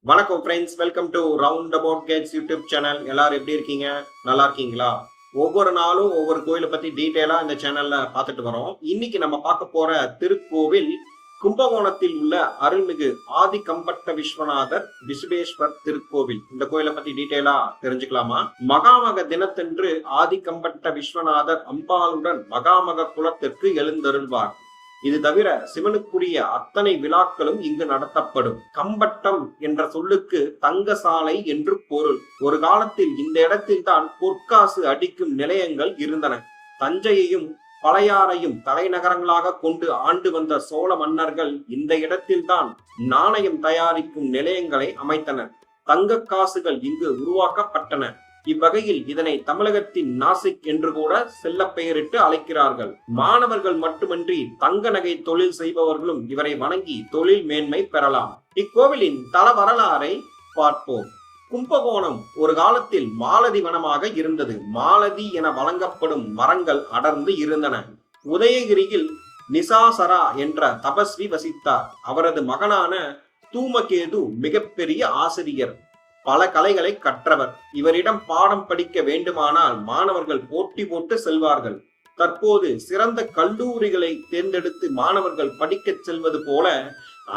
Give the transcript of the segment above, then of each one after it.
வணக்கம் friends, welcome to round about Gates YouTube channel. எல்லாரும் எப்படி இருக்கீங்க? நல்லா இருக்கீங்களா? ஒவ்வொரு நாளும் ஒவ்வொரு கோயிலை பத்தி டீட்டெயிலா இந்த சேனல்ல பார்த்துட்டு வரோம். இன்னைக்கு நம்ம பார்க்க போற திருக்கோவில் கும்பகோணத்தில் உள்ள அருள்மிகு ஆதி கம்பட்ட விஸ்வநாதர் விசுவேஸ்வர் திருக்கோவில். இந்த கோயிலை பத்தி டீட்டெயிலா தெரிஞ்சுக்கலாமா? மகாமக தினத்தன்று ஆதி கம்பட்ட விஸ்வநாதர் அம்பாளுடன் மகாமக குலத்திற்கு எழுந்தருள்வார். இது தவிர சிவனுக்குரிய அத்தனை விழாக்களும் இங்கு நடத்தப்படும். கம்பட்டம் என்ற சொல்லுக்கு தங்கசாலை என்று பொருள். ஒரு காலத்தில் இந்த இடத்தில் தான் பொற்காசு அடிக்கும் நிலையங்கள் இருந்தன. தஞ்சையையும் பழையாறையும் தலைநகரங்களாக கொண்டு ஆண்டு வந்த சோழ மன்னர்கள் இந்த இடத்தில்தான் நாணயம் தயாரிக்கும் நிலையங்களை அமைத்தனர். தங்க காசுகள் இங்கு உருவாக்கப்பட்டன. இவ்வகையில் இதனை தமிழகத்தின் நாசிக் என்று கூட செல்ல பெயரிட்டு அழைக்கிறார்கள். மாணவர்கள் மட்டுமின்றி தங்க நகை தொழில் செய்பவர்களும் இவரை வணங்கி தொழில் மேன்மை பெறலாம். இக்கோவிலின் தல வரலாறை பார்ப்போம். கும்பகோணம் ஒரு காலத்தில் மாலதி வனமாக இருந்தது. மாலதி என வழங்கப்படும் மரங்கள் அடர்ந்து இருந்தன. உதயகிரியில் நிசாசரா என்ற தபஸ்வி வசித்தார். அவரது மகனான தூமகேது மிகப்பெரிய ஆசிரியர், பல கலைகளை கற்றவர். இவரிடம் பாடம் படிக்க வேண்டுமானால் மாணவர்கள் போட்டி போட்டு செல்வார்கள். தற்போது சிறந்த கல்லூரிகளை தேர்ந்தெடுத்து மாணவர்கள் படிக்கச் செல்வது போல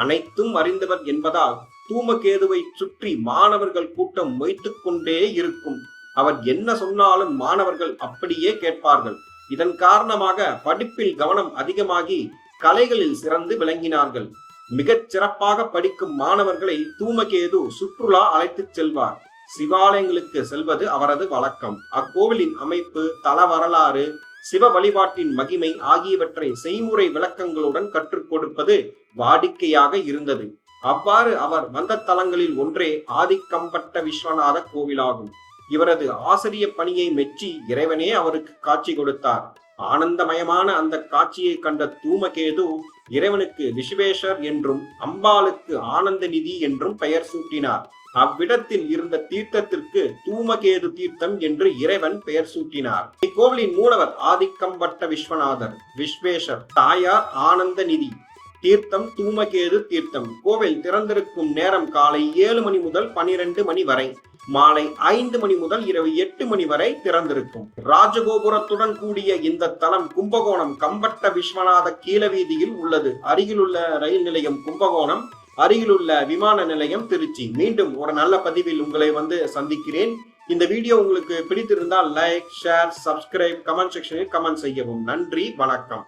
அனைத்தும் அறிந்தவர் என்பதால் தூமகேதுவை சுற்றி மாணவர்கள் கூட்டம் மொய்த்துக் கொண்டே இருக்கும். அவர் என்ன சொன்னாலும் மாணவர்கள் அப்படியே கேட்பார்கள். இதன் காரணமாக படிப்பில் கவனம் அதிகமாகி கலைகளில் சிறந்து விளங்கினார்கள். மிகச் சிறப்பாக படிக்கும் மாணவர்களை தூமகேது சுற்றுலா அழைத்துச் செல்வார். சிவாலயங்களுக்கு செல்வது அவரது வழக்கம். அக்கோவிலின் அமைப்பு, தல வரலாறு, சிவ வழிபாட்டின் மகிமை ஆகியவற்றை செய்முறை விளக்கங்களுடன் கற்றுக் கொடுப்பது வாடிக்கையாக இருந்தது. அவ்வாறு அவர் வந்த தலங்களில் ஒன்றே ஆதிக்கம்பட்ட விஸ்வநாத கோவிலாகும். இவரது ஆசிரிய பணியை மெச்சி இறைவனே அவருக்கு காட்சி கொடுத்தார். ஆனந்தமயமான அந்த காட்சியை கண்ட தூமகேது இறைவனுக்கு விசுவேஸ்வர் என்றும் அம்பாளுக்கு ஆனந்த நிதி என்றும் பெயர் சூட்டினார். அவ்விடத்தில் இருந்த தீர்த்தத்திற்கு தூமகேது தீர்த்தம் என்று இறைவன் பெயர் சூட்டினார். இக்கோவிலின் மூலவர் ஆதிக்கம்பட்ட விஸ்வநாதர், விஸ்வேஸ்வர், தாயார் ஆனந்த நிதி, தீர்த்தம் தூமகேது தீர்த்தம். கோவில் திறந்திருக்கும் நேரம் காலை 7 மணி முதல் 12 மணி வரை, மாலை 5 மணி முதல் இரவு 8 மணி வரை திறந்திருக்கும். ராஜகோபுரத்துடன் கூடிய இந்த தலம் கும்பகோணம் கம்பட்ட விஸ்வநாத கீழ வீதியில் உள்ளது. அருகிலுள்ள ரயில் நிலையம் கும்பகோணம், அருகிலுள்ள விமான நிலையம் திருச்சி. மீண்டும் ஒரு நல்ல பதிவில் உங்களை சந்திக்கிறேன். இந்த வீடியோ உங்களுக்கு பிடித்திருந்தால் லைக், ஷேர், சப்ஸ்கிரைப், கமெண்ட் செக்ஷனில் கமெண்ட் செய்யவும். நன்றி, வணக்கம்.